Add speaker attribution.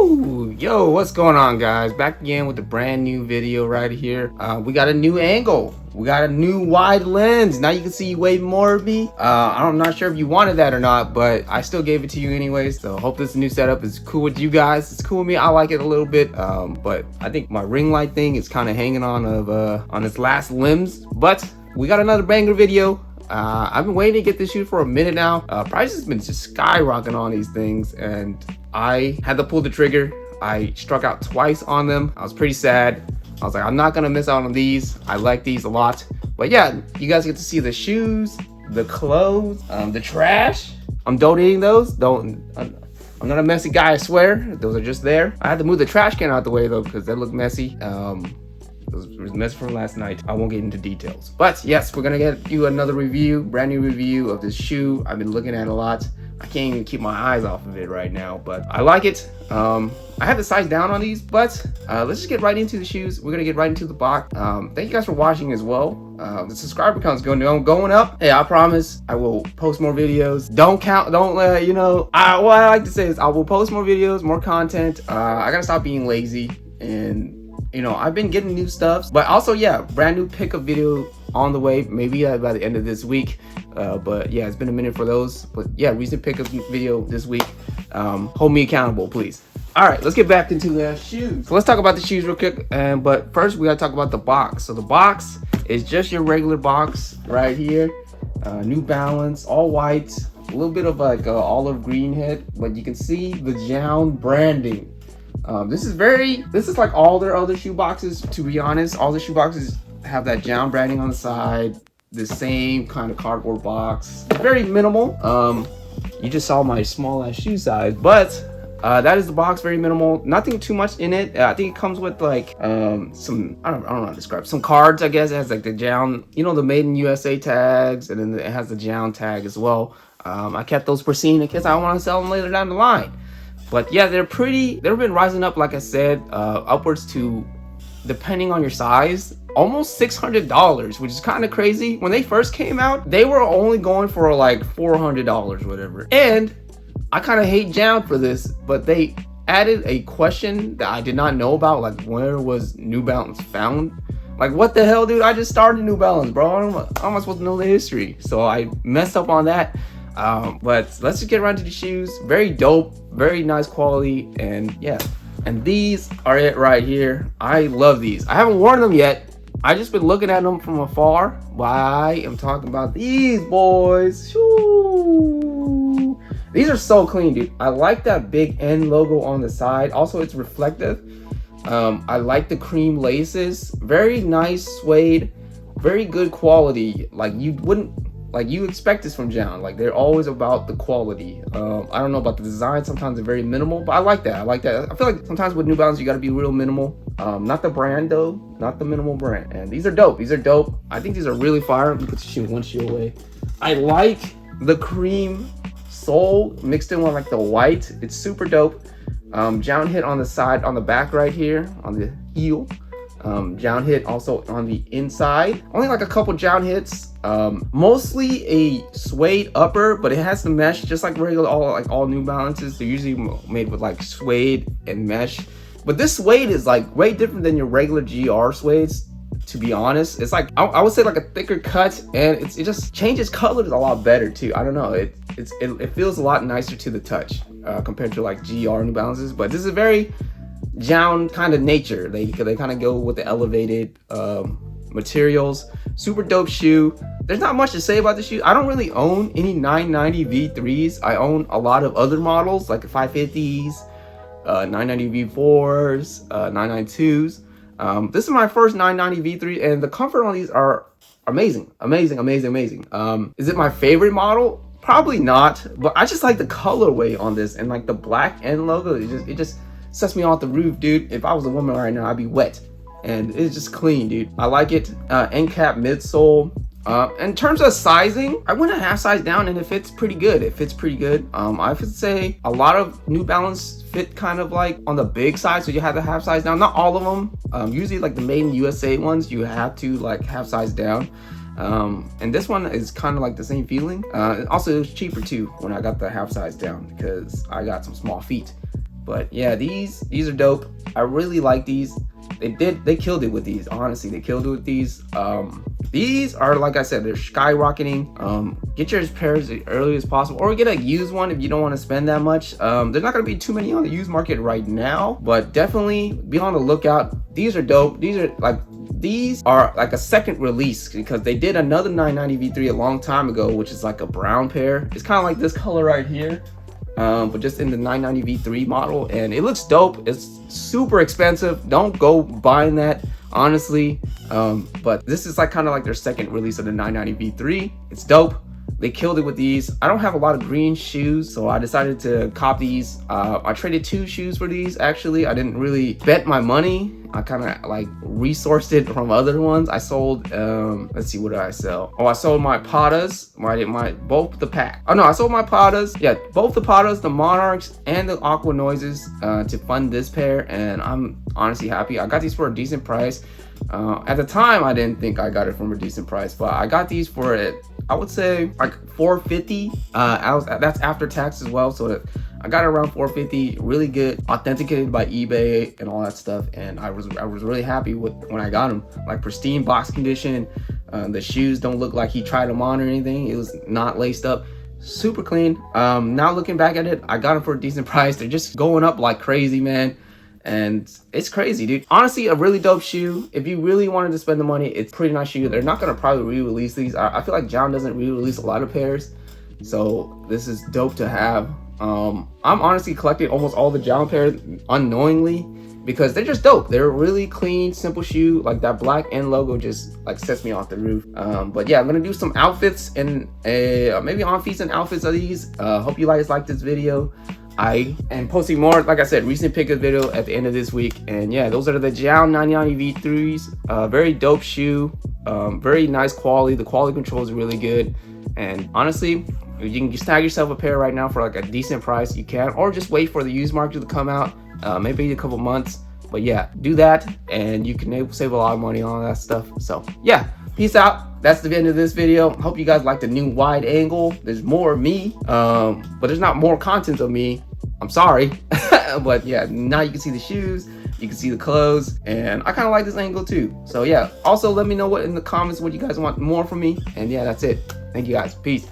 Speaker 1: Woo! Yo, what's going on, guys? Back again with a brand new video right here. We got a new angle. We got a new wide lens. Now you can see way more of me. I'm not sure if you wanted that or not, but I still gave it to you anyways. So hope this new setup is cool with you guys. It's cool with me. I like it a little bit. But I think my ring light thing is kind of hanging on its last limbs. But we got another banger video. I've been waiting to get this shoot for a minute now. Prices has been just skyrocketing on these things, and I had to pull the trigger. I struck out twice on them. I was pretty sad. I was like, I'm not gonna miss out on these. I like these a lot. But yeah, you guys get to see the shoes, the clothes, the trash. I'm donating those. I'm not a messy guy, I swear. Those are just there. I had to move the trash can out the way though, because that looked messy. It was messy from last night. I won't get into details. But yes, we're gonna get you another review, brand new review of this shoe. I've been looking at it a lot. I can't even keep my eyes off of it right now, but I like it. I have the size down on these, but let's just get right into the shoes. We're gonna get right into the box. Thank you guys for watching as well. The subscriber count's going up. Hey, I promise I will post more videos. Don't let you know. What I like to say is I will post more videos, more content. I gotta stop being lazy, and I've been getting new stuff, but also yeah, brand new pickup video on the way, maybe by the end of this week. But yeah, it's been a minute for those, but yeah, recent pickup video this week. Hold me accountable, please. All right, let's get back into the shoes. So let's talk about the shoes real quick, but first we gotta talk about the box. So the box is just your regular box right here. New Balance, all white, a little bit of like olive green head, but you can see the JJJJound branding. This is like all their other shoe boxes, to be honest. All the shoe boxes have that JJJJound branding on the side, the same kind of cardboard box. It's very minimal. You just saw my small ass shoe size, but that is the box, very minimal. Nothing too much in it. I think it comes with like some, I don't know how to describe, some cards, I guess. It has like the JJJJound, the Made in USA tags, and then it has the JJJJound tag as well. I kept those pristine in case I want to sell them later down the line. But yeah, they've been rising up, like I said, upwards to, depending on your size, almost $600, which is kind of crazy. When they first came out, they were only going for like $400, whatever. And I kind of hate JJJJound for this, but they added a question that I did not know about, like where was New Balance found? Like, what the hell, dude? I just started New Balance, bro. How am I supposed to know the history? So I messed up on that. But let's just get right to the shoes. Very dope, very nice quality, and yeah. And these are it right here. I love these. I haven't worn them yet. I just been looking at them from afar. But I am talking about these boys. Shoo. These are so clean, dude. I like that big N logo on the side. Also, it's reflective. I like the cream laces. Very nice suede. Very good quality. Like you expect this from JJJJound. Like, they're always about the quality. I don't know about the design. Sometimes they're very minimal, but I like that. I feel like sometimes with New Balance, you got to be real minimal. Not the brand though, not the minimal brand. And these are dope. I think these are really fire. Let me put the shoe one shoe away. I like the cream sole mixed in with like the white. It's super dope. JJJJound hit on the side, on the back right here, on the heel. JJJJound hit also on the inside. Only like a couple JJJJound hits. Mostly a suede upper, but it has the mesh just like regular all New Balances. They're usually made with like suede and mesh, but this suede is like way different than your regular GR suedes, to be honest. It's like I would say like a thicker cut, and it just changes colors a lot better too. I don't know, it feels a lot nicer to the touch compared to like GR New Balances. But this is very JJJJound kind of nature. They kind of go with the elevated materials. Super dope shoe. There's not much to say about the shoe. I don't really own any 990 V3s. I own a lot of other models like 550s, 990 V4s, 992s. This is my first 990 V3, and the comfort on these are amazing. Is it my favorite model? Probably not, but I just like the colorway on this, and like the black N logo. It just sets me off the roof, dude. If I was a woman right now, I'd be wet. And it's just clean, dude. I like it. End cap midsole. In terms of sizing, I went a half size down, and it fits pretty good. I would say a lot of New Balance fit kind of like on the big side, so you have the half size down. Not all of them. Usually like the Made in USA ones, you have to like half size down. And this one is kind of like the same feeling. Also, it was cheaper too when I got the half size down because I got some small feet. But yeah, these are dope. I really like these. They killed it with these. Honestly, they killed it with these. These are, like I said, they're skyrocketing. Get your pairs as early as possible, or get a used one if you don't want to spend that much. There's not going to be too many on the used market right now, but definitely be on the lookout. These are dope. These are like a second release, because they did another 990 V3 a long time ago, which is like a brown pair. It's kind of like this color right here, but just in the 990 V3 model, and it looks dope. It's super expensive. Don't go buying that, honestly. But this is like kind of like their second release of the 990 V3. It's dope. They killed it with these. I don't have a lot of green shoes, so I decided to cop these. I traded 2 shoes for these, actually. I didn't really bet my money. I kind of like resourced it from other ones. I sold, let's see, what did I sell? Oh, I sold my Patas, both the pack. Oh no, I sold my Patas. Yeah, both the Patas, the Monarchs, and the Aqua Noises to fund this pair, and I'm honestly happy. I got these for a decent price. At the time, I didn't think I got it from a decent price, but I got these for it, I would say like $450. That's after tax as well, so I got it around $450. Really good, authenticated by eBay and all that stuff, and I was really happy with when I got them. Like pristine box condition. The shoes don't look like he tried them on or anything. It was not laced up. Super clean. Now looking back at it, I got them for a decent price. They're just going up like crazy, man. And it's crazy, dude. Honestly, a really dope shoe. If you really wanted to spend the money, it's a pretty nice shoe. They're not gonna probably re-release these. I feel like JJJJound doesn't re-release a lot of pairs, so this is dope to have. I'm honestly collecting almost all the JJJJound pairs unknowingly, because they're just dope. They're a really clean, simple shoe. Like that black end logo just like sets me off the roof. But yeah, I'm gonna do some outfits and maybe on-feet and outfits of these. Hope you guys like this video. I am posting more, like I said, recent pickup video at the end of this week. And yeah, those are the JJJJound 990 V3s. Very dope shoe. Very nice quality. The quality control is really good. And honestly, if you can snag yourself a pair right now for like a decent price, you can, or just wait for the used market to come out, maybe a couple months. But yeah, do that and you can save a lot of money on that stuff. So yeah, peace out. That's the end of this video. Hope you guys like the new wide angle. There's more of me, but there's not more content of me. I'm sorry. But yeah, now you can see the shoes, you can see the clothes, and I kind of like this angle too. So yeah, also let me know in the comments what you guys want more from me. And yeah, that's it. Thank you guys. Peace.